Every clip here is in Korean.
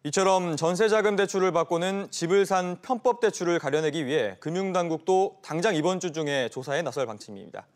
이처럼 전세자금 대출을 받고는 집을 산 편법 대출을 가려내기 위해 금융당국도 당장 이번 주 중에 조사에 나설 방침입니다.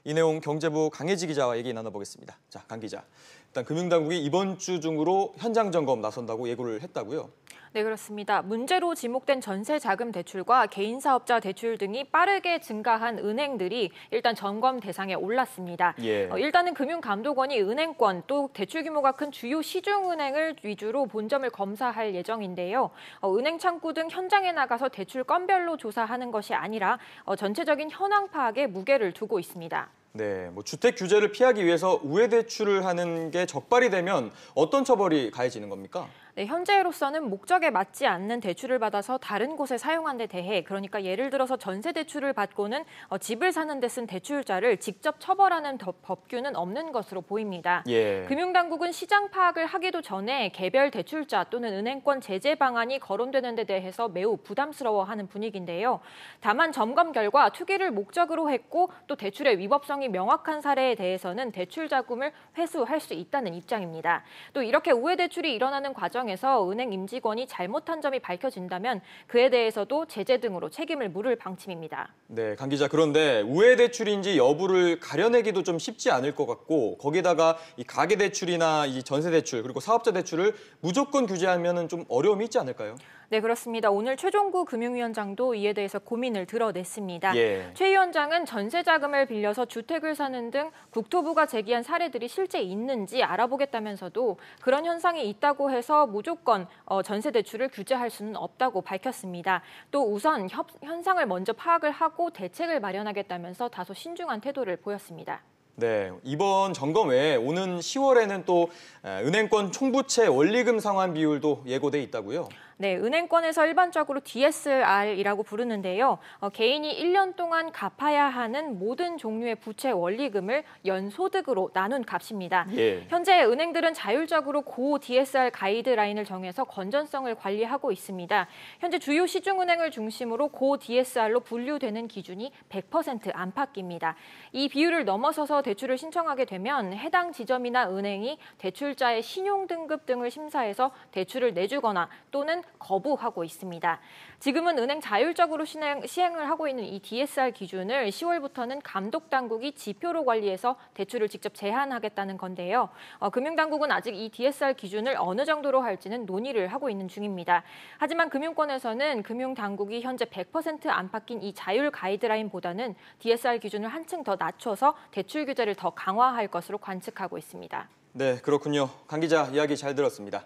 이 내용 경제부 강혜지 기자와 얘기 나눠보겠습니다. 자, 강 기자. 일단 금융당국이 이번 주 중으로 현장 점검 나선다고 예고를 했다고요? 네, 그렇습니다. 문제로 지목된 전세자금 대출과 개인사업자 대출 등이 빠르게 증가한 은행들이 일단 점검 대상에 올랐습니다. 일단은 금융감독원이 은행권 또 대출 규모가 큰 주요 시중은행을 위주로 본점을 검사할 예정인데요. 은행 창구 등 현장에 나가서 대출 건별로 조사하는 것이 아니라 전체적인 현황 파악에 무게를 두고 있습니다. 네, 주택 규제를 피하기 위해서 우회 대출을 하는 게 적발이 되면 어떤 처벌이 가해지는 겁니까? 네, 현재로서는 목적에 맞지 않는 대출을 받아서 다른 곳에 사용한 데 대해, 그러니까 예를 들어서 전세 대출을 받고는 집을 사는 데 쓴 대출자를 직접 처벌하는 법규는 없는 것으로 보입니다. 금융당국은 시장 파악을 하기도 전에 개별 대출자 또는 은행권 제재 방안이 거론되는 데 대해서 매우 부담스러워하는 분위기인데요. 다만 점검 결과 투기를 목적으로 했고 또 대출의 위법성이 명확한 사례에 대해서는 대출 자금을 회수할 수 있다는 입장입니다. 또 이렇게 우회 대출이 일어나는 과정에서 은행 임직원이 잘못한 점이 밝혀진다면 그에 대해서도 제재 등으로 책임을 물을 방침입니다. 네, 강 기자. 그런데 우회 대출인지 여부를 가려내기도 좀 쉽지 않을 것 같고 거기다가 이 가계 대출이나 이 전세 대출 그리고 사업자 대출을 무조건 규제하면은 좀 어려움이 있지 않을까요? 네, 그렇습니다. 오늘 최종구 금융위원장도 이에 대해서 고민을 드러냈습니다. 최 위원장은 전세 자금을 빌려서 주택을 사는 등 국토부가 제기한 사례들이 실제 있는지 알아보겠다면서도 그런 현상이 있다고 해서 무조건 전세 대출을 규제할 수는 없다고 밝혔습니다. 또 우선 현상을 먼저 파악을 하고 대책을 마련하겠다면서 다소 신중한 태도를 보였습니다. 네, 이번 점검 외에 오는 10월에는 또 은행권 총부채 원리금 상환 비율도 예고돼 있다고요? 네, 은행권에서 일반적으로 DSR이라고 부르는데요. 개인이 1년 동안 갚아야 하는 모든 종류의 부채 원리금을 연소득으로 나눈 값입니다. 현재 은행들은 자율적으로 고 DSR 가이드라인을 정해서 건전성을 관리하고 있습니다. 현재 주요 시중은행을 중심으로 고 DSR로 분류되는 기준이 100% 안팎입니다. 이 비율을 넘어서서 대출을 신청하게 되면 해당 지점이나 은행이 대출자의 신용 등급 등을 심사해서 대출을 내주거나 또는 거부하고 있습니다. 지금은 은행 자율적으로 시행을 하고 있는 이 DSR 기준을 10월부터는 감독당국이 지표로 관리해서 대출을 직접 제한하겠다는 건데요. 금융당국은 아직 이 DSR 기준을 어느 정도로 할지는 논의를 하고 있는 중입니다. 하지만 금융권에서는 금융당국이 현재 100% 안팎인 이 자율 가이드라인보다는 DSR 기준을 한층 더 낮춰서 대출 규제를 더 강화할 것으로 관측하고 있습니다. 네, 그렇군요. 강 기자 이야기 잘 들었습니다.